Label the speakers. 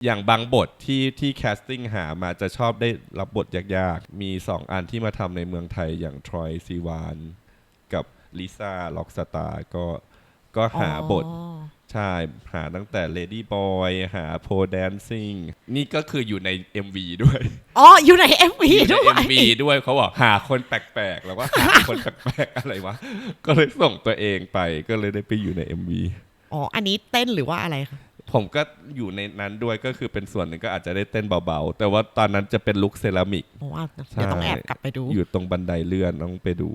Speaker 1: อย่างบางบทที่แคสติ้งหามาจะชอบได้รับบทยากๆมี2 อันที่มาทำในเมืองไทยอย่างทรอยซีวานกับลิซ่าล็อกสตาร์ก็
Speaker 2: อ๋อ
Speaker 1: หาบทใช่หาตั้งแต่ Lady Boy หา Pole Dancing นี่ก็คืออยู่ใน MV ด้วย
Speaker 2: อ๋ออยู่ใน MV
Speaker 1: อยู่ใน
Speaker 2: ด้วย
Speaker 1: MV ด้วยเขาบอกหาคนแปลกๆแล้วว่าหาคนแปลกๆอะไรวะก็เลยส่งตัวเองไปก็เลยได้ไปอยู่ใน MV
Speaker 2: อ๋ออันนี้เต้นหรือว่าอะไรคะ
Speaker 1: ผมก็อยู่ในนั้นด้วยก็คือเป็นส่วนหนึ่งก็อาจจะได้เต้นเบาๆแต่ว่าตอนนั้นจะเป็นลุคเซรามิก
Speaker 2: โอ้เดี๋ยว
Speaker 1: ใช่
Speaker 2: ต้องแอบกลับไปดู
Speaker 1: อยู่ตรงบันไดเลื่อนต้องไปดู